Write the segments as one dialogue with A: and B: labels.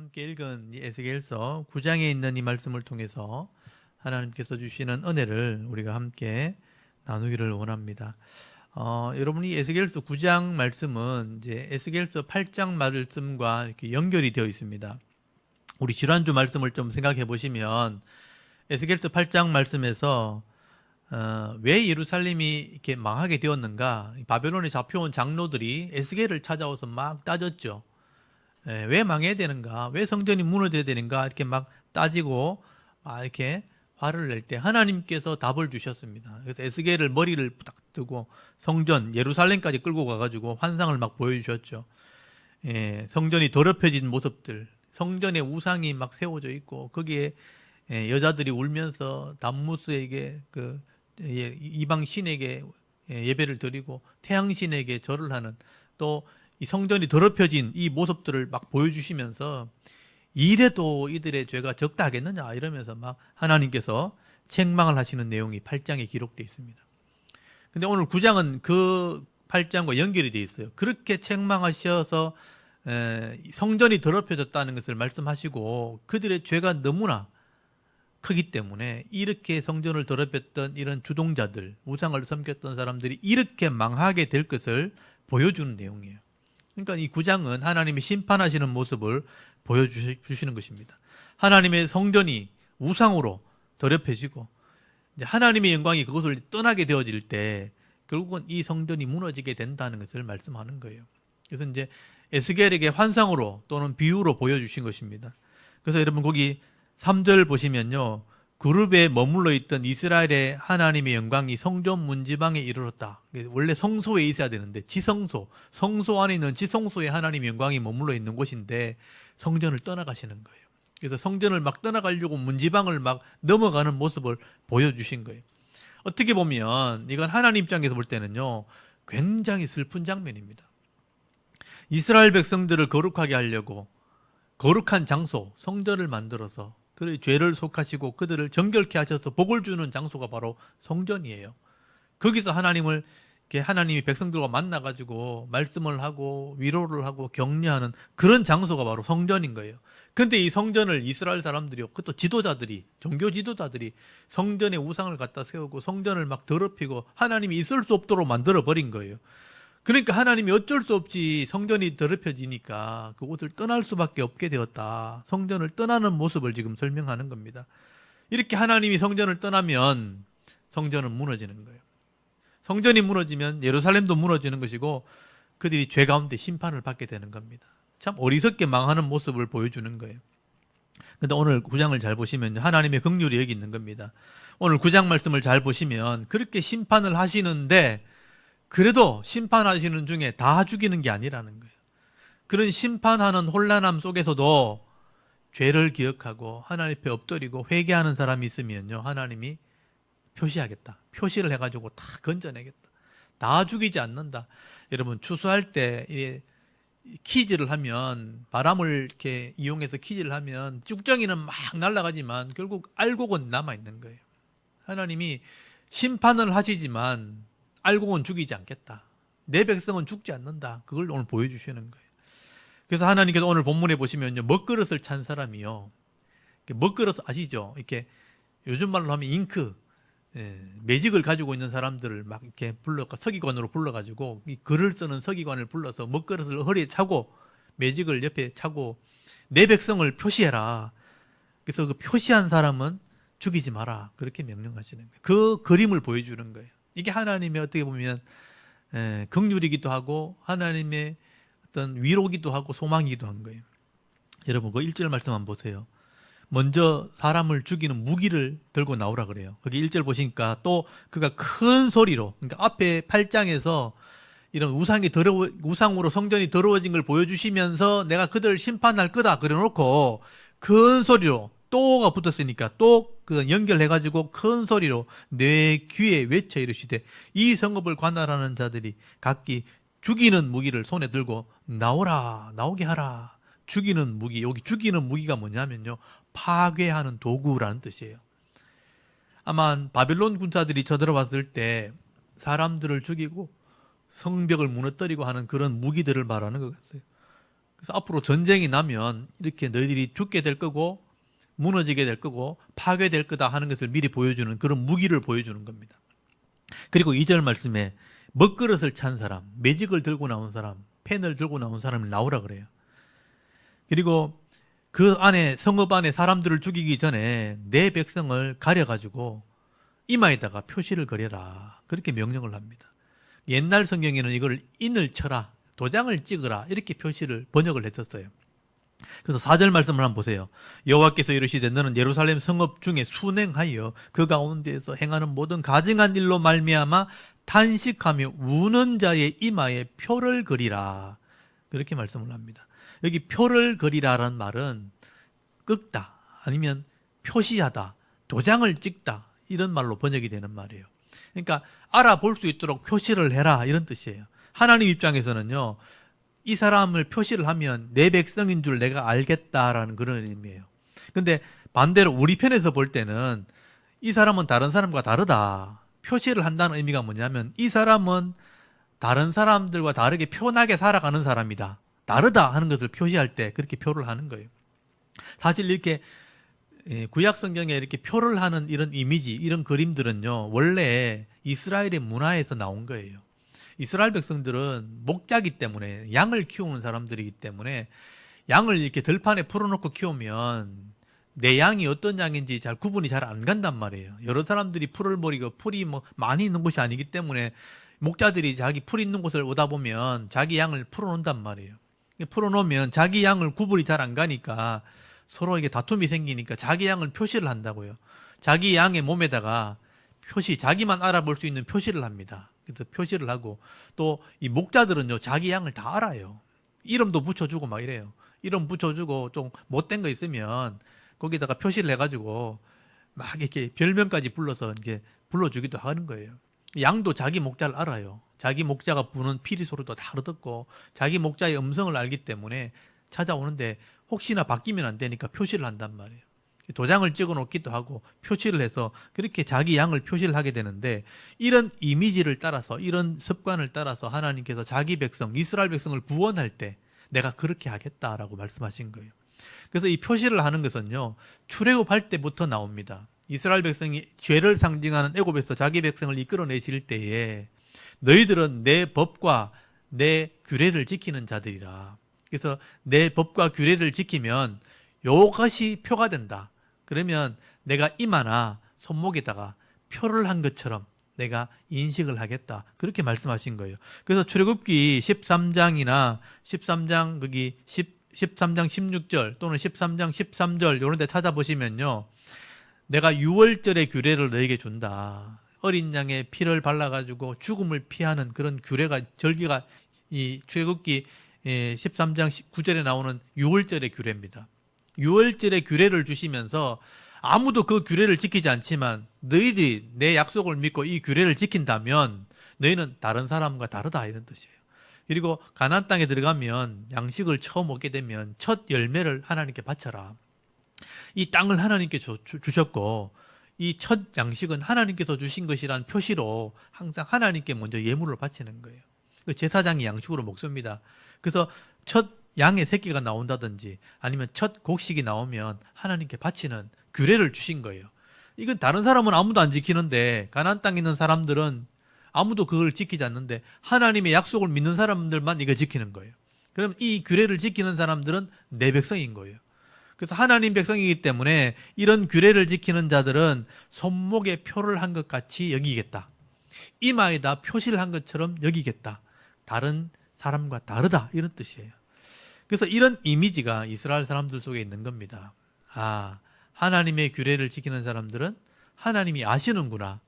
A: 함께 읽은 이 에스겔서 9장에 있는 이 말씀을 통해서 하나님께서 주시는 은혜를 우리가 함께 나누기를 원합니다. 여러분이 에스겔서 9장 말씀은 이제 에스겔서 8장 말씀과 이렇게 연결이 되어 있습니다. 우리 지난주 말씀을 좀 생각해 보시면 에스겔서 8장 말씀에서 왜 예루살렘이 이렇게 망하게 되었는가? 바벨론에 잡혀온 장로들이 에스겔을 찾아와서 막 따졌죠. 왜 망해야 되는가? 왜 성전이 무너져야 되는가? 이렇게 막 따지고 막 이렇게 화를 낼 때 하나님께서 답을 주셨습니다. 그래서 에스겔을 머리를 딱 뜨고 성전 예루살렘까지 끌고 가가지고 환상을 막 보여주셨죠. 성전이 더럽혀진 모습들, 성전에 우상이 막 세워져 있고 거기에 여자들이 울면서 담무스에게 이방 신에게 예배를 드리고 태양 신에게 절을 하는, 또 이 성전이 더럽혀진 이 모습들을 막 보여주시면서 이래도 이들의 죄가 적다 하겠느냐 이러면서 막 하나님께서 책망을 하시는 내용이 8장에 기록되어 있습니다. 근데 오늘 9장은 그 8장과 연결이 되어 있어요. 그렇게 책망하셔서 성전이 더럽혀졌다는 것을 말씀하시고 그들의 죄가 너무나 크기 때문에 이렇게 성전을 더럽혔던 이런 주동자들, 우상을 섬겼던 사람들이 이렇게 망하게 될 것을 보여주는 내용이에요. 그러니까 이 9장은 하나님이 심판하시는 모습을 보여주시는 것입니다. 하나님의 성전이 우상으로 더럽혀지고 이제 하나님의 영광이 그것을 떠나게 되어질 때 결국은 이 성전이 무너지게 된다는 것을 말씀하는 거예요. 그래서 이제 에스겔에게 환상으로 또는 비유로 보여주신 것입니다. 그래서 여러분 거기 3절 보시면요, 그룹에 머물러 있던 이스라엘의 하나님의 영광이 성전 문지방에 이르렀다. 원래 성소에 있어야 되는데 지성소, 성소 안에 있는 지성소에 하나님의 영광이 머물러 있는 곳인데 성전을 떠나가시는 거예요. 그래서 성전을 막 떠나가려고 문지방을 막 넘어가는 모습을 보여주신 거예요. 어떻게 보면 이건 하나님 입장에서 볼 때는요, 굉장히 슬픈 장면입니다. 이스라엘 백성들을 거룩하게 하려고 거룩한 장소, 성전을 만들어서 그들의 죄를 속하시고 그들을 정결케 하셔서 복을 주는 장소가 바로 성전이에요. 거기서 하나님이 백성들과 만나가지고 말씀을 하고 위로를 하고 격려하는 그런 장소가 바로 성전인 거예요. 근데 이 성전을 이스라엘 사람들이, 그것도 지도자들이, 종교 지도자들이 성전에 우상을 갖다 세우고 성전을 막 더럽히고 하나님이 있을 수 없도록 만들어 버린 거예요. 그러니까 하나님이 어쩔 수 없이 성전이 더럽혀지니까 그곳을 떠날 수밖에 없게 되었다. 성전을 떠나는 모습을 지금 설명하는 겁니다. 이렇게 하나님이 성전을 떠나면 성전은 무너지는 거예요. 성전이 무너지면 예루살렘도 무너지는 것이고 그들이 죄 가운데 심판을 받게 되는 겁니다. 참 어리석게 망하는 모습을 보여주는 거예요. 근데 오늘 9장을 잘 보시면 하나님의 긍휼이 여기 있는 겁니다. 오늘 9장 말씀을 잘 보시면 그렇게 심판을 하시는데 그래도 심판하시는 중에 다 죽이는 게 아니라는 거예요. 그런 심판하는 혼란함 속에서도 죄를 기억하고 하나님 앞에 엎드리고 회개하는 사람이 있으면요, 하나님이 표시하겠다. 표시를 해가지고 다 건져내겠다. 다 죽이지 않는다. 여러분, 추수할 때 키즈를 하면, 바람을 이렇게 이용해서 키즈를 하면 쭉정이는 막 날아가지만 결국 알곡은 남아있는 거예요. 하나님이 심판을 하시지만 알곡은 죽이지 않겠다. 내 백성은 죽지 않는다. 그걸 오늘 보여주시는 거예요. 그래서 하나님께서 오늘 본문에 보시면요, 먹그릇을 찬 사람이요, 먹그릇 아시죠? 이렇게 요즘 말로 하면 잉크, 매직을 가지고 있는 사람들을 막 이렇게 서기관으로 불러가지고 이 글을 쓰는 서기관을 불러서 먹그릇을 허리에 차고 매직을 옆에 차고 내 백성을 표시해라. 그래서 그 표시한 사람은 죽이지 마라. 그렇게 명령하시는 거예요. 그 그림을 보여주는 거예요. 이게 하나님의 어떻게 보면 긍휼이기도 하고 하나님의 어떤 위로기도 하고 소망이기도 한 거예요. 여러분 그 1절 말씀 한번 보세요. 먼저 사람을 죽이는 무기를 들고 나오라 그래요. 거기 1절 보시니까 또 그가 큰 소리로, 그러니까 앞에 8장에서 이런 우상으로 성전이 더러워진 걸 보여주시면서 내가 그들을 심판할 거다 그래놓고 큰 소리로, 또가 붙었으니까 또 그 연결해가지고 큰 소리로 내 귀에 외쳐 이르시되 이 성읍을 관할하는 자들이 각기 죽이는 무기를 손에 들고 나오라, 나오게 하라. 죽이는 무기, 여기 죽이는 무기가 뭐냐면요, 파괴하는 도구라는 뜻이에요. 아마 바벨론 군사들이 쳐들어왔을 때 사람들을 죽이고 성벽을 무너뜨리고 하는 그런 무기들을 말하는 것 같아요. 그래서 앞으로 전쟁이 나면 이렇게 너희들이 죽게 될 거고 무너지게 될 거고 파괴될 거다 하는 것을 미리 보여주는 그런 무기를 보여주는 겁니다. 그리고 2절 말씀에 먹그릇을 찬 사람, 매직을 들고 나온 사람, 펜을 들고 나온 사람을 나오라 그래요. 그리고 그 안에 성읍 안에 사람들을 죽이기 전에 내 백성을 가려가지고 이마에다가 표시를 그려라. 그렇게 명령을 합니다. 옛날 성경에는 이걸 인을 쳐라, 도장을 찍어라 이렇게 표시를 번역을 했었어요. 그래서 4절 말씀을 한번 보세요. 여호와께서 이르시되 너는 예루살렘 성읍 중에 순행하여 그 가운데에서 행하는 모든 가증한 일로 말미암아 탄식하며 우는 자의 이마에 표를 그리라. 그렇게 말씀을 합니다. 여기 표를 그리라라는 말은 끄다 아니면 표시하다, 도장을 찍다 이런 말로 번역이 되는 말이에요. 그러니까 알아볼 수 있도록 표시를 해라 이런 뜻이에요. 하나님 입장에서는요, 이 사람을 표시를 하면 내 백성인 줄 내가 알겠다라는 그런 의미예요. 근데 반대로 우리 편에서 볼 때는 이 사람은 다른 사람과 다르다. 표시를 한다는 의미가 뭐냐면 이 사람은 다른 사람들과 다르게 편하게 살아가는 사람이다. 다르다 하는 것을 표시할 때 그렇게 표를 하는 거예요. 사실 이렇게 구약 성경에 이렇게 표를 하는 이런 이미지, 이런 그림들은요, 원래 이스라엘의 문화에서 나온 거예요. 이스라엘 백성들은 목자기 때문에, 양을 키우는 사람들이기 때문에 양을 이렇게 들판에 풀어놓고 키우면 내 양이 어떤 양인지 잘 구분이 잘 안 간단 말이에요. 여러 사람들이 풀을 버리고 풀이 뭐 많이 있는 곳이 아니기 때문에 목자들이 자기 풀 있는 곳을 오다 보면 자기 양을 풀어놓는단 말이에요. 풀어놓으면 자기 양을 구분이 잘 안 가니까 서로 이게 다툼이 생기니까 자기 양을 표시를 한다고요. 자기 양의 몸에다가 표시, 자기만 알아볼 수 있는 표시를 합니다. 그래서 표시를 하고 또 이 목자들은요, 자기 양을 다 알아요. 이름도 붙여주고 막 이래요. 이름 붙여주고 좀 못된 거 있으면 거기다가 표시를 해가지고 막 이렇게 별명까지 불러서 이렇게 불러주기도 하는 거예요. 양도 자기 목자를 알아요. 자기 목자가 부는 피리 소리도 다 알아듣고 자기 목자의 음성을 알기 때문에 찾아오는데 혹시나 바뀌면 안 되니까 표시를 한단 말이에요. 도장을 찍어 놓기도 하고 표시를 해서 그렇게 자기 양을 표시를 하게 되는데, 이런 이미지를 따라서, 이런 습관을 따라서 하나님께서 자기 백성, 이스라엘 백성을 구원할 때 내가 그렇게 하겠다라고 말씀하신 거예요. 그래서 이 표시를 하는 것은요, 출애굽할 때부터 나옵니다. 이스라엘 백성이 죄를 상징하는 애굽에서 자기 백성을 이끌어내실 때에 너희들은 내 법과 내 규례를 지키는 자들이라. 그래서 내 법과 규례를 지키면 이것이 표가 된다. 그러면 내가 이마나 손목에다가 표를 한 것처럼 내가 인식을 하겠다. 그렇게 말씀하신 거예요. 그래서 출애굽기 13장이나 13장 거기 13장 16절 또는 13장 13절 이런 데 찾아보시면요, 내가 6월절의 규례를 너에게 준다. 어린 양의 피를 발라가지고 죽음을 피하는 그런 규례가, 절기가 이 출애굽기 13장 9절에 나오는 6월절의 규례입니다. 6월절의 규례를 주시면서 아무도 그 규례를 지키지 않지만 너희들이 내 약속을 믿고 이 규례를 지킨다면 너희는 다른 사람과 다르다 이런 뜻이에요. 그리고 가나안 땅에 들어가면 양식을 처음 얻게 되면 첫 열매를 하나님께 바쳐라. 이 땅을 하나님께 주셨고 이 첫 양식은 하나님께서 주신 것이란 표시로 항상 하나님께 먼저 예물을 바치는 거예요. 그 제사장이 양식으로 먹습니다. 그래서 첫 양의 새끼가 나온다든지 아니면 첫 곡식이 나오면 하나님께 바치는 규례를 주신 거예요. 이건 다른 사람은 아무도 안 지키는데, 가나안 땅에 있는 사람들은 아무도 그걸 지키지 않는데 하나님의 약속을 믿는 사람들만 이거 지키는 거예요. 그럼 이 규례를 지키는 사람들은 내 백성인 거예요. 그래서 하나님 백성이기 때문에 이런 규례를 지키는 자들은 손목에 표를 한 것 같이 여기겠다. 이마에다 표시를 한 것처럼 여기겠다. 다른 사람과 다르다 이런 뜻이에요. 그래서 이런 이미지가 이스라엘 사람들 속에 있는 겁니다. 아, 하나님의 규례를 지키는 사람들은 하나님이 아시는구나.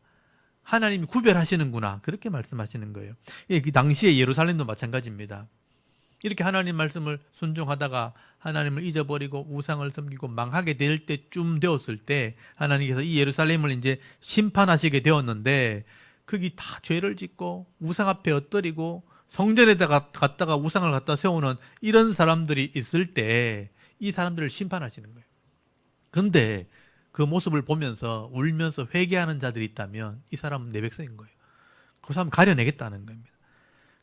A: 하나님이 구별하시는구나. 그렇게 말씀하시는 거예요. 그 당시에 예루살렘도 마찬가지입니다. 이렇게 하나님 말씀을 순종하다가 하나님을 잊어버리고 우상을 섬기고 망하게 될 때쯤 되었을 때 하나님께서 이 예루살렘을 이제 심판하시게 되었는데, 거기 다 죄를 짓고 우상 앞에 엎드리고 성전에다가 갔다가 우상을 갖다 세우는 이런 사람들이 있을 때 이 사람들을 심판하시는 거예요. 그런데 그 모습을 보면서 울면서 회개하는 자들이 있다면 이 사람은 내 백성인 거예요. 그 사람 가려내겠다는 겁니다.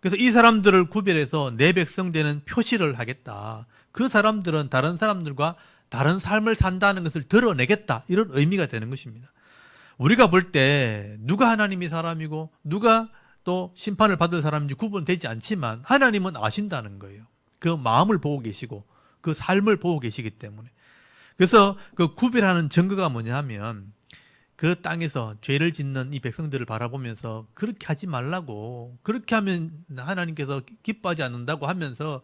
A: 그래서 이 사람들을 구별해서 내 백성 되는 표시를 하겠다. 그 사람들은 다른 사람들과 다른 삶을 산다는 것을 드러내겠다. 이런 의미가 되는 것입니다. 우리가 볼 때 누가 하나님이 사람이고 누가 또 심판을 받을 사람인지 구분되지 않지만 하나님은 아신다는 거예요. 그 마음을 보고 계시고 그 삶을 보고 계시기 때문에. 그래서 그 구별하는 증거가 뭐냐 하면 그 땅에서 죄를 짓는 이 백성들을 바라보면서 그렇게 하지 말라고, 그렇게 하면 하나님께서 기뻐하지 않는다고 하면서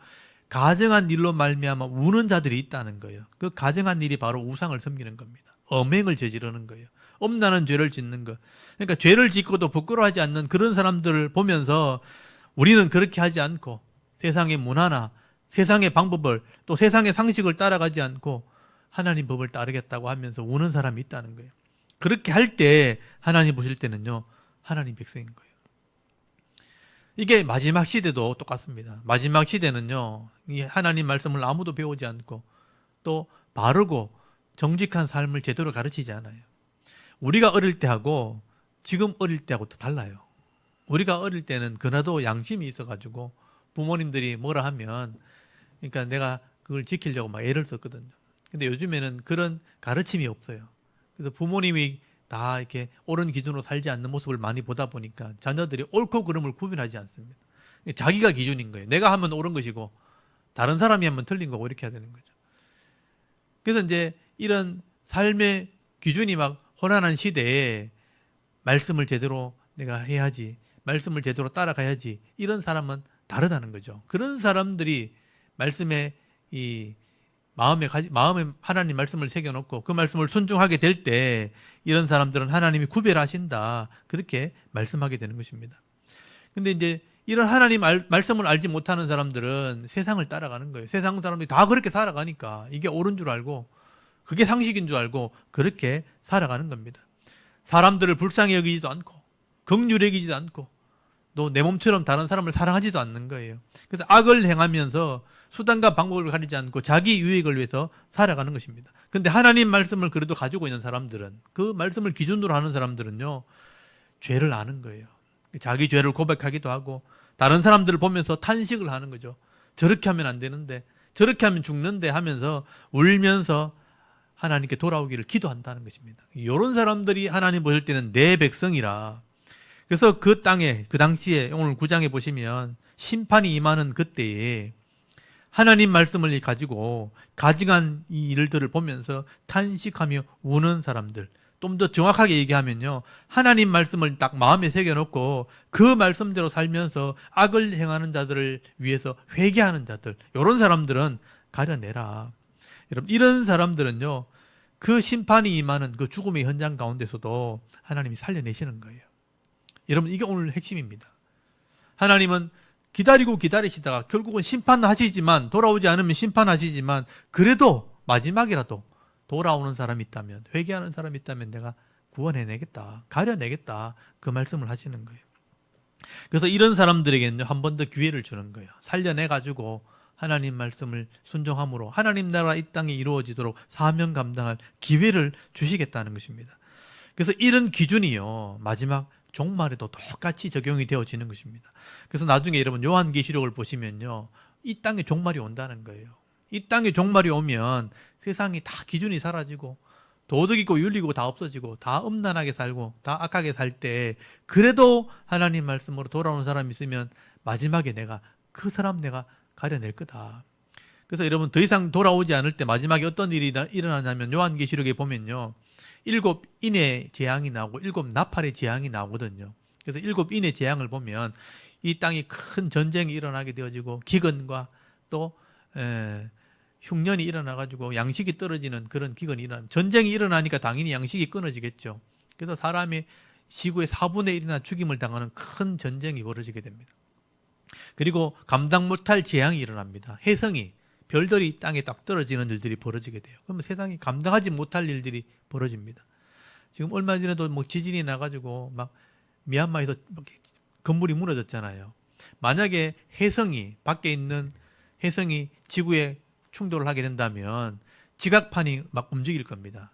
A: 가정한 일로 말미암아 우는 자들이 있다는 거예요. 그 가정한 일이 바로 우상을 섬기는 겁니다. 엄행을 저지르는 거예요. 엄란한 죄를 짓는 것. 그러니까 죄를 짓고도 부끄러워하지 않는 그런 사람들을 보면서 우리는 그렇게 하지 않고 세상의 문화나 세상의 방법을 또 세상의 상식을 따라가지 않고 하나님 법을 따르겠다고 하면서 우는 사람이 있다는 거예요. 그렇게 할 때 하나님 보실 때는요, 하나님 백성인 거예요. 이게 마지막 시대도 똑같습니다. 마지막 시대는요, 이 하나님 말씀을 아무도 배우지 않고 또 바르고 정직한 삶을 제대로 가르치지 않아요. 우리가 어릴 때하고 지금 어릴 때하고 또 달라요. 우리가 어릴 때는 그나도 양심이 있어가지고 부모님들이 뭐라 하면, 그러니까 내가 그걸 지키려고 막 애를 썼거든요. 근데 요즘에는 그런 가르침이 없어요. 그래서 부모님이 다 이렇게 옳은 기준으로 살지 않는 모습을 많이 보다 보니까 자녀들이 옳고 그름을 구분하지 않습니다. 자기가 기준인 거예요. 내가 하면 옳은 것이고 다른 사람이 하면 틀린 거고 이렇게 해야 되는 거죠. 그래서 이제 이런 삶의 기준이 막 혼란한 시대에 말씀을 제대로 내가 해야지, 말씀을 제대로 따라가야지, 이런 사람은 다르다는 거죠. 그런 사람들이 말씀에 이 마음에 하나님 말씀을 새겨놓고 그 말씀을 순종하게 될 때 이런 사람들은 하나님이 구별하신다, 그렇게 말씀하게 되는 것입니다. 근데 이제 이런 하나님 말씀을 알지 못하는 사람들은 세상을 따라가는 거예요. 세상 사람들이 다 그렇게 살아가니까 이게 옳은 줄 알고 그게 상식인 줄 알고 그렇게 살아가는 겁니다. 사람들을 불쌍히 여기지도 않고 긍휼히 여기지도 않고 또 내 몸처럼 다른 사람을 사랑하지도 않는 거예요. 그래서 악을 행하면서 수단과 방법을 가리지 않고 자기 유익을 위해서 살아가는 것입니다. 근데 하나님 말씀을 그래도 가지고 있는 사람들은, 그 말씀을 기준으로 하는 사람들은요, 죄를 아는 거예요. 자기 죄를 고백하기도 하고 다른 사람들을 보면서 탄식을 하는 거죠. 저렇게 하면 안 되는데, 저렇게 하면 죽는데 하면서 울면서 하나님께 돌아오기를 기도한다는 것입니다. 이런 사람들이 하나님 보실 때는 내 백성이라. 그래서 그 땅에, 그 당시에 오늘 9장에 보시면 심판이 임하는 그때에 하나님 말씀을 가지고 가증한 이 일들을 보면서 탄식하며 우는 사람들, 좀 더 정확하게 얘기하면요, 하나님 말씀을 딱 마음에 새겨놓고 그 말씀대로 살면서 악을 행하는 자들을 위해서 회개하는 자들, 이런 사람들은 가려내라. 여러분, 이런 사람들은요, 그 심판이 임하는 그 죽음의 현장 가운데서도 하나님이 살려내시는 거예요. 여러분, 이게 오늘 핵심입니다. 하나님은 기다리고 기다리시다가 결국은 심판하시지만, 돌아오지 않으면 심판하시지만, 그래도 마지막이라도 돌아오는 사람이 있다면, 회개하는 사람이 있다면 내가 구원해내겠다, 가려내겠다, 그 말씀을 하시는 거예요. 그래서 이런 사람들에게는 한 번 더 기회를 주는 거예요. 살려내가지고 하나님 말씀을 순종함으로 하나님 나라 이 땅에 이루어지도록 사명 감당할 기회를 주시겠다는 것입니다. 그래서 이런 기준이요, 마지막 종말에도 똑같이 적용이 되어지는 것입니다. 그래서 나중에 여러분 요한계시록을 보시면요, 이 땅에 종말이 온다는 거예요. 이 땅에 종말이 오면 세상이 다 기준이 사라지고 도덕 있고 윤리 있고 다 없어지고 다 음란하게 살고 다 악하게 살 때, 그래도 하나님 말씀으로 돌아오는 사람이 있으면 마지막에 내가 그 사람 내가 가려낼 거다. 그래서 여러분 더 이상 돌아오지 않을 때 마지막에 어떤 일이 일어나냐면 요한계시록에 보면요, 7인의 재앙이 나오고 7나팔의 재앙이 나오거든요. 그래서 7인의 재앙을 보면 이 땅이 큰 전쟁이 일어나게 되어지고 기근과 또 흉년이 일어나가지고 양식이 떨어지는 그런 기근이 일어나는, 전쟁이 일어나니까 당연히 양식이 끊어지겠죠. 그래서 사람이 지구의 4분의 1이나 죽임을 당하는 큰 전쟁이 벌어지게 됩니다. 그리고 감당 못할 재앙이 일어납니다. 혜성이, 별들이 땅에 딱 떨어지는 일들이 벌어지게 돼요. 그러면 세상이 감당하지 못할 일들이 벌어집니다. 지금 얼마 전에도 뭐 지진이 나가지고 막 미얀마에서 건물이 무너졌잖아요. 만약에 혜성이, 밖에 있는 혜성이 지구에 충돌을 하게 된다면 지각판이 막 움직일 겁니다.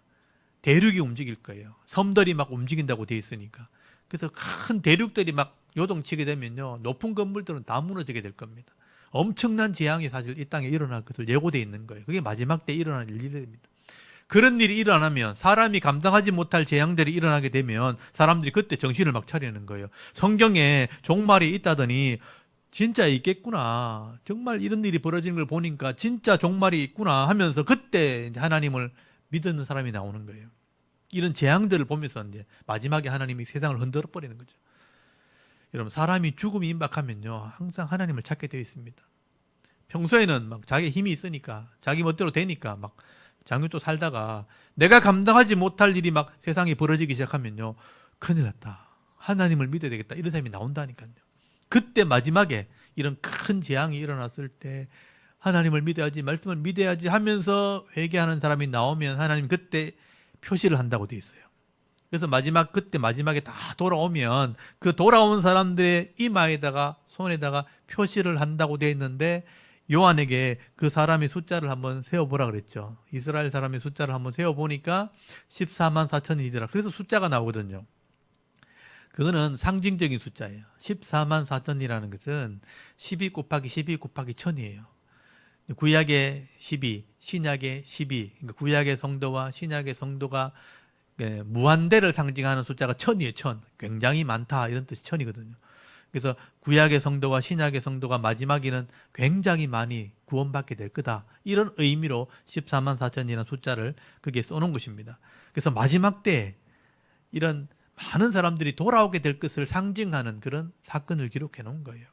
A: 대륙이 움직일 거예요. 섬들이 막 움직인다고 돼 있으니까. 그래서 큰 대륙들이 막 요동치게 되면요, 높은 건물들은 다 무너지게 될 겁니다. 엄청난 재앙이 사실 이 땅에 일어날 것을 예고되어 있는 거예요. 그게 마지막 때 일어날 일들입니다. 그런 일이 일어나면, 사람이 감당하지 못할 재앙들이 일어나게 되면 사람들이 그때 정신을 막 차리는 거예요. 성경에 종말이 있다더니 진짜 있겠구나, 정말 이런 일이 벌어지는 걸 보니까 진짜 종말이 있구나 하면서 그때 이제 하나님을 믿는 사람이 나오는 거예요. 이런 재앙들을 보면서 이제 마지막에 하나님이 세상을 흔들어 버리는 거죠. 여러분, 사람이 죽음이 임박하면요, 항상 하나님을 찾게 되어 있습니다. 평소에는 막 자기 힘이 있으니까, 자기 멋대로 되니까 막 장유도 살다가 내가 감당하지 못할 일이 막 세상에 벌어지기 시작하면요, 큰일 났다, 하나님을 믿어야 되겠다, 이런 사람이 나온다니까요. 그때 마지막에 이런 큰 재앙이 일어났을 때 하나님을 믿어야지, 말씀을 믿어야지 하면서 회개하는 사람이 나오면 하나님 그때 표시를 한다고 되어 있어요. 그래서 그때 마지막에 다 돌아오면 그 돌아온 사람들의 이마에다가 손에다가 표시를 한다고 되어 있는데, 요한에게 그 사람의 숫자를 한번 세어보라 그랬죠. 이스라엘 사람의 숫자를 한번 세어보니까 14만 4천이더라. 그래서 숫자가 나오거든요. 그거는 상징적인 숫자예요. 14만 4천이라는 것은 12 곱하기 12 곱하기 1000이에요. 구약의 12, 신약의 12, 그러니까 구약의 성도와 신약의 성도가 무한대를 상징하는 숫자가 1000이에요. 1000. 굉장히 많다, 이런 뜻이 1000이거든요. 그래서 구약의 성도와 신약의 성도가 마지막에는 굉장히 많이 구원받게 될 거다, 이런 의미로 14만 4천이라는 숫자를 거기에 써놓은 것입니다. 그래서 마지막 때 이런 많은 사람들이 돌아오게 될 것을 상징하는 그런 사건을 기록해 놓은 거예요.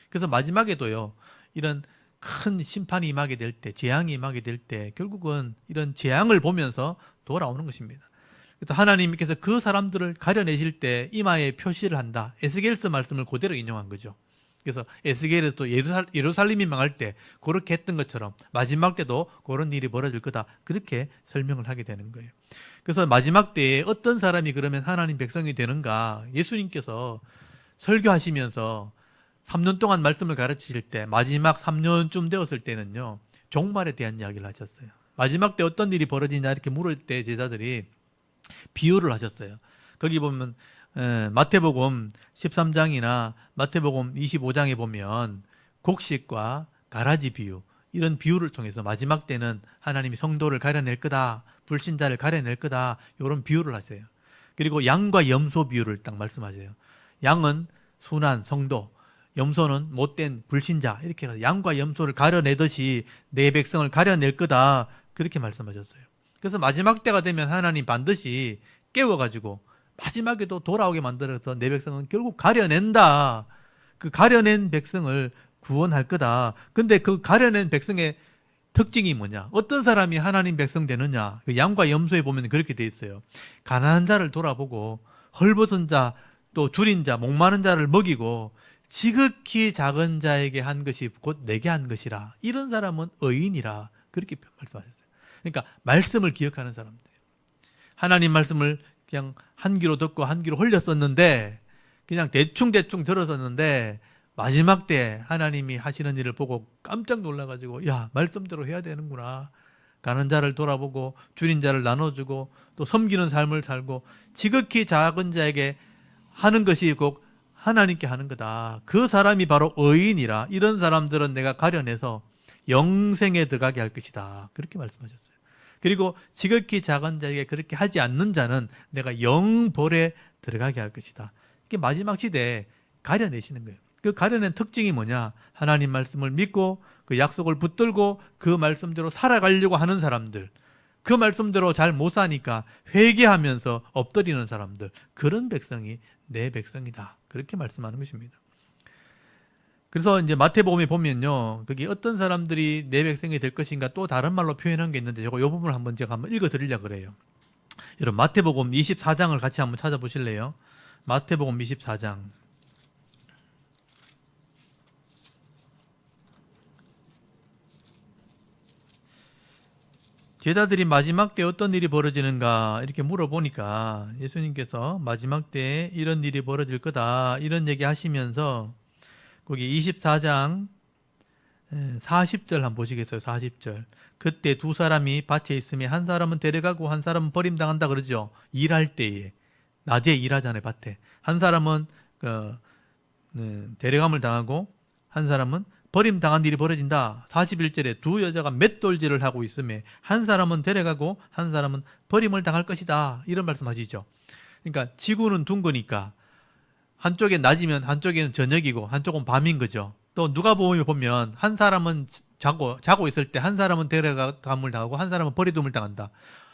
A: 그래서 마지막에도요, 이런 큰 심판이 임하게 될 때, 재앙이 임하게 될 때 결국은 이런 재앙을 보면서 돌아오는 것입니다. 그래서 하나님께서 그 사람들을 가려내실 때 이마에 표시를 한다, 에스겔서 말씀을 그대로 인용한 거죠. 그래서 에스겔에서 또 예루살렘이 망할 때 그렇게 했던 것처럼 마지막 때도 그런 일이 벌어질 거다, 그렇게 설명을 하게 되는 거예요. 그래서 마지막 때에 어떤 사람이 그러면 하나님 백성이 되는가, 예수님께서 설교하시면서 3년 동안 말씀을 가르치실 때 마지막 3년쯤 되었을 때는요, 종말에 대한 이야기를 하셨어요. 마지막 때 어떤 일이 벌어지냐 이렇게 물을 때 제자들이 비유를 하셨어요. 거기 보면 마태복음 13장이나 마태복음 25장에 보면 곡식과 가라지 비유, 이런 비유를 통해서 마지막 때는 하나님이 성도를 가려낼 거다, 불신자를 가려낼 거다, 이런 비유를 하세요. 그리고 양과 염소 비유를 딱 말씀하세요. 양은 순한 성도, 염소는 못된 불신자, 이렇게 해서 양과 염소를 가려내듯이 내 백성을 가려낼 거다, 그렇게 말씀하셨어요. 그래서 마지막 때가 되면 하나님 반드시 깨워가지고 마지막에도 돌아오게 만들어서 내 백성은 결국 가려낸다, 그 가려낸 백성을 구원할 거다. 근데 그 가려낸 백성의 특징이 뭐냐, 어떤 사람이 하나님 백성 되느냐, 그 양과 염소에 보면 그렇게 돼 있어요. 가난한 자를 돌아보고 헐벗은 자, 또 줄인 자, 목마른 자를 먹이고 지극히 작은 자에게 한 것이 곧 내게 한 것이라, 이런 사람은 의인이라, 그렇게 말씀하셨어요. 그러니까 말씀을 기억하는 사람들, 하나님 말씀을 그냥 한 귀로 듣고 한 귀로 흘렸었는데, 그냥 대충 들었었는데 마지막 때 하나님이 하시는 일을 보고 깜짝 놀라가지고, 야, 말씀대로 해야 되는구나, 가는 자를 돌아보고 줄인 자를 나눠주고 또 섬기는 삶을 살고 지극히 작은 자에게 하는 것이 곧 하나님께 하는 거다, 그 사람이 바로 의인이라, 이런 사람들은 내가 가려내서 영생에 들어가게 할 것이다, 그렇게 말씀하셨어요. 그리고 지극히 작은 자에게 그렇게 하지 않는 자는 내가 영벌에 들어가게 할 것이다. 이게 마지막 시대에 가려내시는 거예요. 그 가려낸 특징이 뭐냐, 하나님 말씀을 믿고 그 약속을 붙들고 그 말씀대로 살아가려고 하는 사람들, 그 말씀대로 잘 못 사니까 회개하면서 엎드리는 사람들, 그런 백성이 내 백성이다, 그렇게 말씀하는 것입니다. 그래서 이제 마태복음에 보면요, 거기 어떤 사람들이 내 백성이 될 것인가 또 다른 말로 표현한 게 있는데, 이 부분을 한번 제가 한번 읽어 드리려고 그래요. 여러분, 마태복음 24장을 같이 한번 찾아보실래요? 마태복음 24장. 제자들이 마지막 때 어떤 일이 벌어지는가 이렇게 물어보니까 예수님께서 마지막 때에 이런 일이 벌어질 거다, 이런 얘기 하시면서 거기 24장 40절 한번 보시겠어요? 40절. 그때 두 사람이 밭에 있으면 한 사람은 데려가고 한 사람은 버림당한다 그러죠. 일할 때에, 낮에 일하잖아요, 밭에. 한 사람은 데려감을 당하고 한 사람은 버림당한 일이 벌어진다. 41절에 두 여자가 맷돌질을 하고 있음에 한 사람은 데려가고 한 사람은 버림을 당할 것이다. 이런 말씀하시죠. 그러니까 지구는 둥그니까 한쪽에 낮이면 한쪽에는 저녁이고 한쪽은 밤인 거죠. 또 누가복음에 보면 한 사람은 자고 있을 때 한 사람은 데려감을 당하고 한 사람은 버림을 당한다.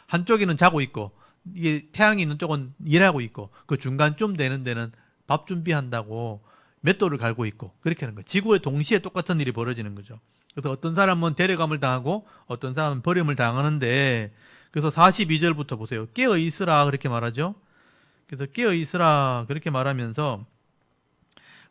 A: 한쪽에는 자고 있고 이게 태양이 있는 쪽은 일하고 있고 그 중간쯤 되는 데는 밥 준비한다고 맷돌을 갈고 있고 그렇게 하는 거예요. 지구에 동시에 똑같은 일이 벌어지는 거죠. 그래서 어떤 사람은 데려감을 당하고 어떤 사람은 버림을 당하는데 그래서 42절부터 보세요. 깨어 있으라 그렇게 말하죠. 그래서 깨어 있으라 그렇게 말하면서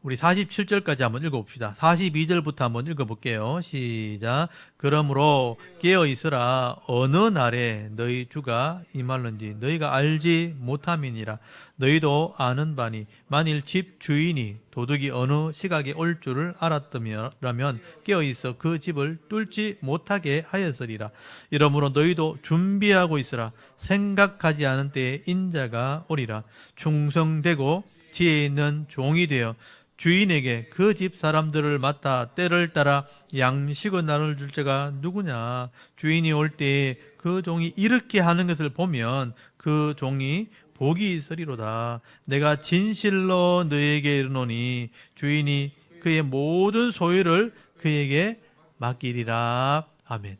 A: 우리 47절까지 한번 읽어봅시다. 42절부터 한번 읽어볼게요. 시작. 그러므로 깨어 있으라. 어느 날에 너희 주가 임할는지 너희가 알지 못함이니라. 너희도 아는 바니 만일 집 주인이 도둑이 어느 시각에 올 줄을 알았더라면 깨어 있어 그 집을 뚫지 못하게 하였으리라. 이러므로 너희도 준비하고 있으라. 생각하지 않은 때에 인자가 오리라. 충성되고 지혜 있는 종이 되어 주인에게 그 집 사람들을 맡아 때를 따라 양식을 나눌 자가 누구냐. 주인이 올 때에 그 종이 이렇게 하는 것을 보면 그 종이 복이 있으리로다. 내가 진실로 너에게 이르노니 주인이 그의 모든 소유를 그에게 맡기리라. 아멘.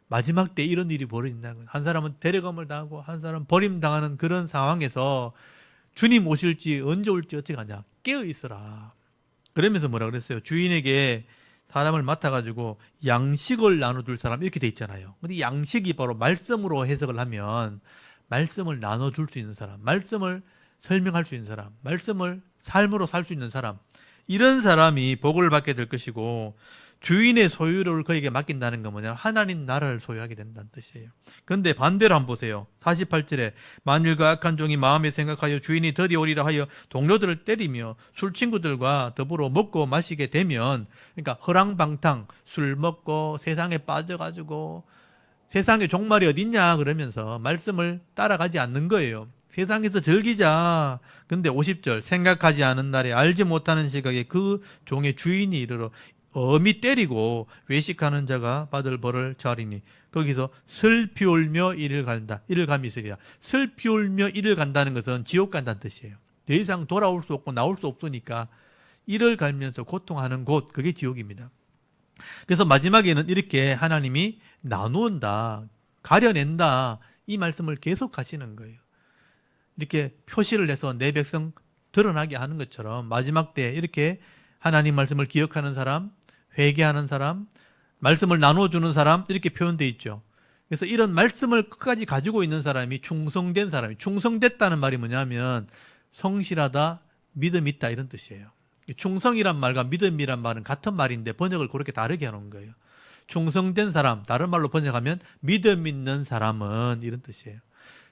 A: 마지막 때 이런 일이 벌어진다는 거예요. 한 사람은 데려감을 당하고 한 사람은 버림당하는 그런 상황에서 주님 오실지 언제 올지 어떻게 하냐. 깨어 있어라. 그러면서 뭐라 그랬어요? 주인에게 사람을 맡아가지고 양식을 나눠줄 사람 이렇게 돼 있잖아요. 근데 양식이 바로 말씀으로 해석을 하면 말씀을 나눠줄 수 있는 사람, 말씀을 설명할 수 있는 사람, 말씀을 삶으로 살 수 있는 사람, 이런 사람이 복을 받게 될 것이고 주인의 소유를 그에게 맡긴다는 건 뭐냐? 하나님 나라를 소유하게 된다는 뜻이에요. 그런데 반대로 한번 보세요. 48절에 만일 그 악한 종이 마음에 생각하여 주인이 드디어 오리라 하여 동료들을 때리며 술 친구들과 더불어 먹고 마시게 되면, 그러니까 허랑방탕 술 먹고 세상에 빠져가지고 세상에 종말이 어딨냐 그러면서 말씀을 따라가지 않는 거예요. 세상에서 즐기자. 근데 50절 생각하지 않은 날에 알지 못하는 시각에 그 종의 주인이 이르러 엄히 때리고 외식하는 자가 받을 벌을 자리니 거기서 슬피 울며 이를 간다. 이를 감이 있으리라. 슬피 울며 이를 간다는 것은 지옥 간다는 뜻이에요. 더 이상 돌아올 수 없고 나올 수 없으니까 이를 갈면서 고통하는 곳, 그게 지옥입니다. 그래서 마지막에는 이렇게 하나님이 나누온다, 가려낸다, 이 말씀을 계속 하시는 거예요. 이렇게 표시를 해서 내 백성 드러나게 하는 것처럼 마지막 때 이렇게 하나님 말씀을 기억하는 사람, 회개하는 사람, 말씀을 나눠주는 사람, 이렇게 표현되어 있죠. 그래서 이런 말씀을 끝까지 가지고 있는 사람이 충성된 사람이, 충성됐다는 말이 뭐냐면 성실하다, 믿음 있다, 이런 뜻이에요. 충성이란 말과 믿음이란 말은 같은 말인데 번역을 그렇게 다르게 해놓은 거예요. 충성된 사람, 다른 말로 번역하면 믿음 있는 사람은, 이런 뜻이에요.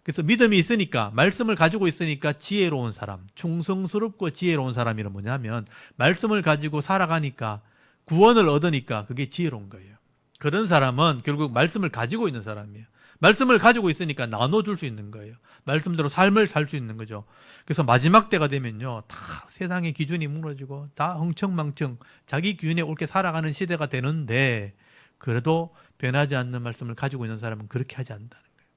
A: 그래서 믿음이 있으니까, 말씀을 가지고 있으니까 지혜로운 사람, 충성스럽고 지혜로운 사람이란 뭐냐면 말씀을 가지고 살아가니까, 구원을 얻으니까 그게 지혜로운 거예요. 그런 사람은 결국 말씀을 가지고 있는 사람이에요. 말씀을 가지고 있으니까 나눠줄 수 있는 거예요. 말씀대로 삶을 살 수 있는 거죠. 그래서 마지막 때가 되면요, 다 세상의 기준이 무너지고 다 흥청망청 자기 기준에 옳게 살아가는 시대가 되는데, 그래도 변하지 않는 말씀을 가지고 있는 사람은 그렇게 하지 않는다는 거예요.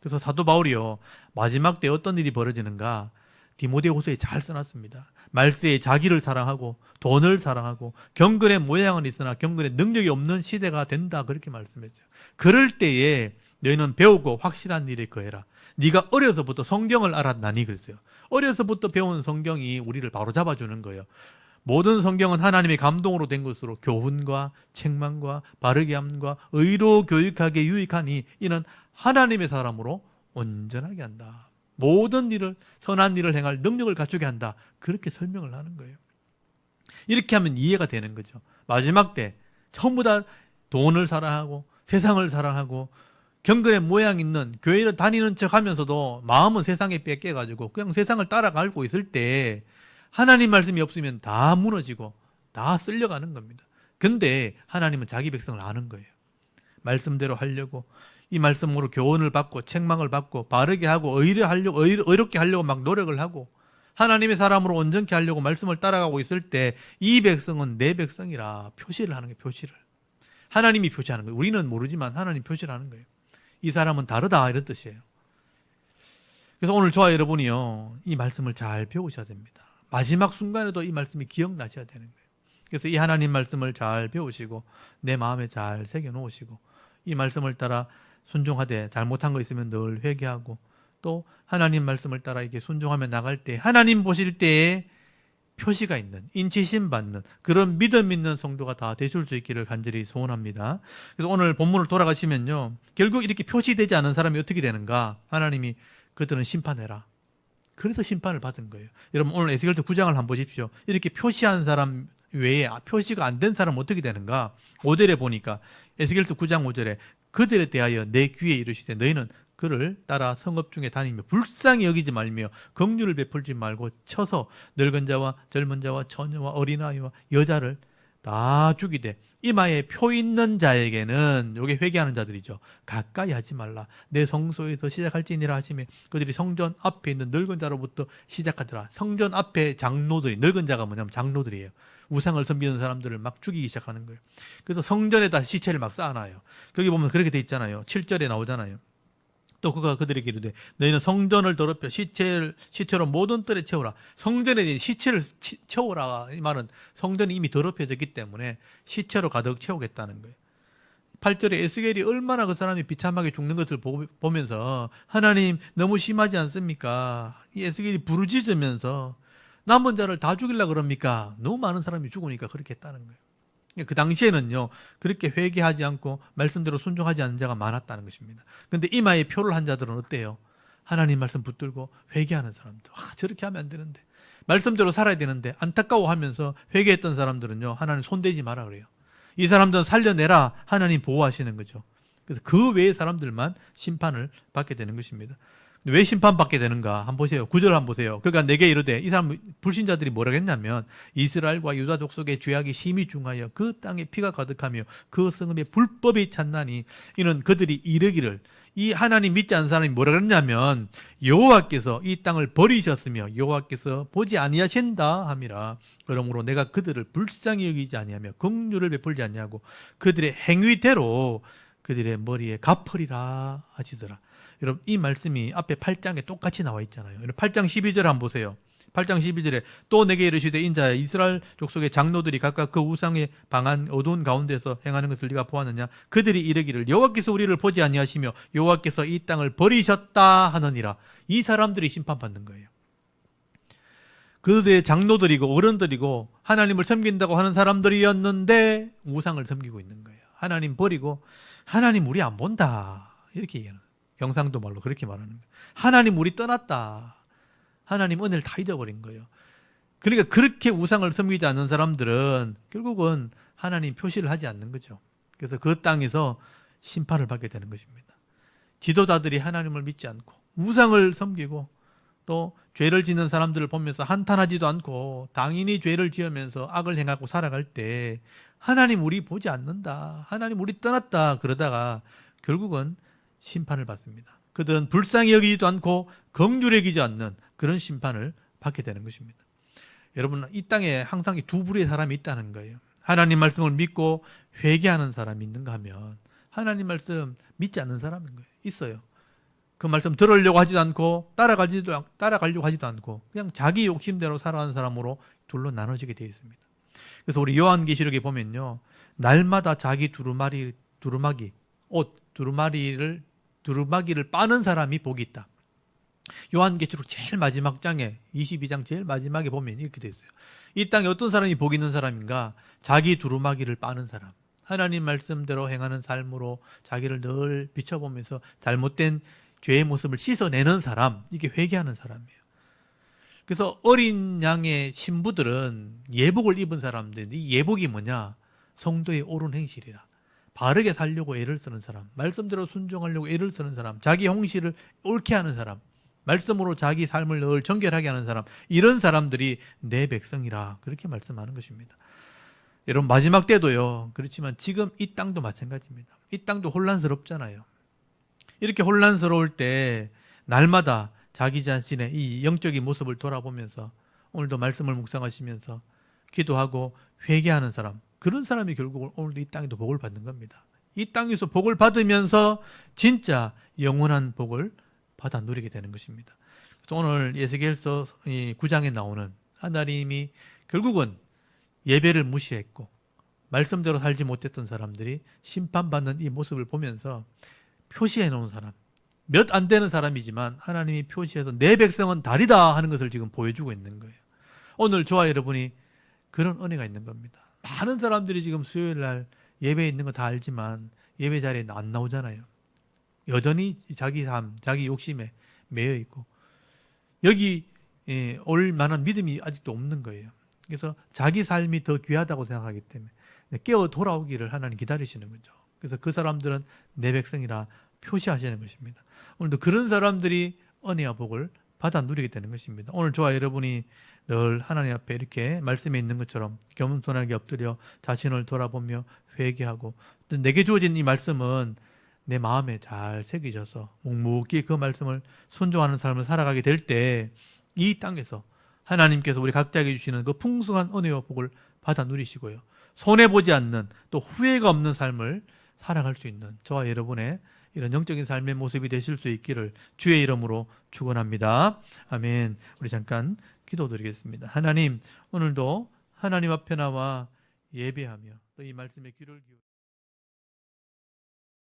A: 그래서 사도 바울이요, 마지막 때 어떤 일이 벌어지는가 디모데후서에 잘 써놨습니다. 말세에 자기를 사랑하고 돈을 사랑하고 경건의 모양은 있으나 경건의 능력이 없는 시대가 된다, 그렇게 말씀했어요. 그럴 때에 너희는 배우고 확실한 일에 거해라. 네가 어려서부터 성경을 알았나니, 그랬어요. 어려서부터 배운 성경이 우리를 바로 잡아주는 거예요. 모든 성경은 하나님의 감동으로 된 것으로 교훈과 책망과 바르게 함과 의로 교육하게 유익하니 이는 하나님의 사람으로 온전하게 한다. 모든 일을, 선한 일을 행할 능력을 갖추게 한다, 그렇게 설명을 하는 거예요. 이렇게 하면 이해가 되는 거죠. 마지막 때 전부 다 돈을 사랑하고 세상을 사랑하고 경건의 모양 있는 교회를 다니는 척 하면서도 마음은 세상에 뺏겨가지고 그냥 세상을 따라가고 있을 때 하나님 말씀이 없으면 다 무너지고 다 쓸려가는 겁니다. 근데 하나님은 자기 백성을 아는 거예요. 말씀대로 하려고, 이 말씀으로 교훈을 받고 책망을 받고 바르게 하고 의롭게 하려고 막 노력을 하고 하나님의 사람으로 온전케 하려고 말씀을 따라가고 있을 때 이 백성은 내 백성이라 표시를 하는 거예요. 표시를. 하나님이 표시하는 거예요. 우리는 모르지만 하나님 표시를 하는 거예요. 이 사람은 다르다 이런 뜻이에요. 그래서 오늘 저와 여러분이요, 이 말씀을 잘 배우셔야 됩니다. 마지막 순간에도 이 말씀이 기억나셔야 되는 거예요. 그래서 이 하나님 말씀을 잘 배우시고 내 마음에 잘 새겨놓으시고 이 말씀을 따라 순종하되 잘못한 거 있으면 늘 회개하고 또 하나님 말씀을 따라 이렇게 순종하며 나갈 때 하나님 보실 때에 표시가 있는, 인치심 받는 그런 믿음 있는 성도가 다 되실 수 있기를 간절히 소원합니다. 그래서 오늘 본문을 돌아가시면요, 결국 이렇게 표시되지 않은 사람이 어떻게 되는가? 하나님이 그들은 심판해라. 그래서 심판을 받은 거예요. 여러분 오늘 에스겔서 9장을 한번 보십시오. 이렇게 표시한 사람 외에 표시가 안 된 사람은 어떻게 되는가? 5절에 보니까 에스겔서 9장 5절에 그들에 대하여 내 귀에 이르시되 너희는 그를 따라 성읍 중에 다니며 불쌍히 여기지 말며 긍휼을 베풀지 말고 쳐서 늙은 자와 젊은 자와 처녀와 어린아이와 여자를 다 죽이되 이마에 표 있는 자에게는, 요게 회개하는 자들이죠, 가까이 하지 말라. 내 성소에서 시작할지니라 하시며 그들이 성전 앞에 있는 늙은 자로부터 시작하더라. 성전 앞에 장로들이, 늙은 자가 뭐냐면 장로들이에요. 우상을 섬기는 사람들을 막 죽이기 시작하는 거예요. 그래서 성전에다 시체를 막 쌓아놔요. 거기 보면 그렇게 돼 있잖아요. 7절에 나오잖아요. 또 그가 그들에게 이르되 너희는 성전을 더럽혀 시체로 모든 뜰에 채우라. 성전에 시체를 채우라. 이 말은 성전이 이미 더럽혀졌기 때문에 시체로 가득 채우겠다는 거예요. 8절에 에스겔이 얼마나 그 사람이 비참하게 죽는 것을 보면서 하나님 너무 심하지 않습니까? 이 에스겔이 부르짖으면서 남은 자를 다 죽이려고 그럽니까? 너무 많은 사람이 죽으니까 그렇게 했다는 거예요. 그 당시에는요, 그렇게 회개하지 않고 말씀대로 순종하지 않는 자가 많았다는 것입니다. 그런데 이마에 표를 한 자들은 어때요? 하나님 말씀 붙들고 회개하는 사람들. 저렇게 하면 안 되는데, 말씀대로 살아야 되는데 안타까워하면서 회개했던 사람들은요, 하나님 손대지 마라 그래요. 이 사람들은 살려내라, 하나님 보호하시는 거죠. 그래서 그 외의 사람들만 심판을 받게 되는 것입니다. 왜 심판받게 되는가? 한번 보세요. 9절 한번 보세요. 그러니까 내게 이르되, 이 사람 불신자들이 뭐라고 했냐면 이스라엘과 유다 족속의 죄악이 심히 중하여 그 땅에 피가 가득하며 그 성읍에 불법이 찼나니 이는 그들이 이르기를, 이 하나님 믿지 않는 사람이 뭐라고 했냐면 여호와께서 이 땅을 버리셨으며 여호와께서 보지 아니하신다 함이라. 그러므로 내가 그들을 불쌍히 여기지 아니하며 긍휼을 베풀지 아니하고 그들의 행위대로 그들의 머리에 갚으리라 하시더라. 여러분 이 말씀이 앞에 8장에 똑같이 나와 있잖아요. 8장 12절 한번 보세요. 8장 12절에 또 내게 이르시되 인자야, 이스라엘 족속의 장로들이 각각 그 우상의 방한 어두운 가운데서 행하는 것을 네가 보았느냐? 그들이 이르기를 여호와께서 우리를 보지 아니하시며 여호와께서 이 땅을 버리셨다 하느니라. 이 사람들이 심판받는 거예요. 그들의 장로들이고 어른들이고 하나님을 섬긴다고 하는 사람들이었는데 우상을 섬기고 있는 거예요. 하나님 버리고 하나님 우리 안 본다 이렇게 얘기하는 거예요. 경상도 말로 그렇게 말하는 거예요. 하나님 우리 떠났다. 하나님 은혜를 다 잊어버린 거예요. 그러니까 그렇게 우상을 섬기지 않는 사람들은 결국은 하나님 표시를 하지 않는 거죠. 그래서 그 땅에서 심판을 받게 되는 것입니다. 지도자들이 하나님을 믿지 않고 우상을 섬기고 또 죄를 짓는 사람들을 보면서 한탄하지도 않고 당연히 죄를 지으면서 악을 행하고 살아갈 때 하나님 우리 보지 않는다. 하나님 우리 떠났다. 그러다가 결국은 심판을 받습니다. 그들은 불쌍히 여기지도 않고 긍휼히 여기지 않는 그런 심판을 받게 되는 것입니다. 여러분 이 땅에 항상 두 부류의 사람이 있다는 거예요. 하나님 말씀을 믿고 회개하는 사람이 있는가 하면 하나님 말씀 믿지 않는 사람인 거예요. 있어요. 그 말씀 들으려고 하지도 않고 따라가려고 하지도 않고 그냥 자기 욕심대로 살아가는 사람으로 둘로 나눠지게 되어 있습니다. 그래서 우리 요한계시록에 보면요, 날마다 자기 두루마기 옷 두루마기를 빠는 사람이 복이 있다. 요한계시록 제일 마지막 장에 22장 제일 마지막에 보면 이렇게 되어 있어요. 이 땅에 어떤 사람이 복 있는 사람인가? 자기 두루마기를 빠는 사람. 하나님 말씀대로 행하는 삶으로 자기를 늘 비춰보면서 잘못된 죄의 모습을 씻어내는 사람, 이게 회개하는 사람이에요. 그래서 어린 양의 신부들은 예복을 입은 사람들인데 이 예복이 뭐냐? 성도의 옳은 행실이라. 바르게 살려고 애를 쓰는 사람, 말씀대로 순종하려고 애를 쓰는 사람, 자기 형실을 옳게 하는 사람, 말씀으로 자기 삶을 늘 정결하게 하는 사람, 이런 사람들이 내 백성이라 그렇게 말씀하는 것입니다. 여러분 마지막 때도요, 그렇지만 지금 이 땅도 마찬가지입니다. 이 땅도 혼란스럽잖아요. 이렇게 혼란스러울 때 날마다 자기 자신의 이 영적인 모습을 돌아보면서 오늘도 말씀을 묵상하시면서 기도하고 회개하는 사람, 그런 사람이 결국 오늘도 이 땅에도 복을 받는 겁니다. 이 땅에서 복을 받으면서 진짜 영원한 복을 받아 누리게 되는 것입니다. 그래서 오늘 에스겔서 9장에 나오는 하나님이 결국은 예배를 무시했고 말씀대로 살지 못했던 사람들이 심판받는 이 모습을 보면서 표시해 놓은 사람, 몇 안 되는 사람이지만 하나님이 표시해서 내 백성은 다르다 하는 것을 지금 보여주고 있는 거예요. 오늘 저와 여러분이 그런 은혜가 있는 겁니다. 많은 사람들이 지금 수요일 날 예배에 있는 거 다 알지만 예배 자리에 안 나오잖아요. 여전히 자기 삶, 자기 욕심에 매여 있고 여기 올 만한 믿음이 아직도 없는 거예요. 그래서 자기 삶이 더 귀하다고 생각하기 때문에 깨어 돌아오기를 하나님 기다리시는 거죠. 그래서 그 사람들은 내 백성이라 표시하시는 것입니다. 오늘도 그런 사람들이 은혜와 복을 받아 누리게 되는 것입니다. 오늘 저와 여러분이 늘 하나님 앞에 이렇게 말씀에 있는 것처럼 겸손하게 엎드려 자신을 돌아보며 회개하고 또 내게 주어진 이 말씀은 내 마음에 잘 새기셔서 묵묵히 그 말씀을 순종하는 삶을 살아가게 될 때 이 땅에서 하나님께서 우리 각자에게 주시는 그 풍성한 은혜와 복을 받아 누리시고요. 손해보지 않는 또 후회가 없는 삶을 살아갈 수 있는 저와 여러분의 이런 영적인 삶의 모습이 되실 수 있기를 주의 이름으로 축원합니다. 아멘. 우리 잠깐 기도드리겠습니다. 하나님, 오늘도 하나님 앞에 나와 예배하며 또 이 말씀에 귀를 기울여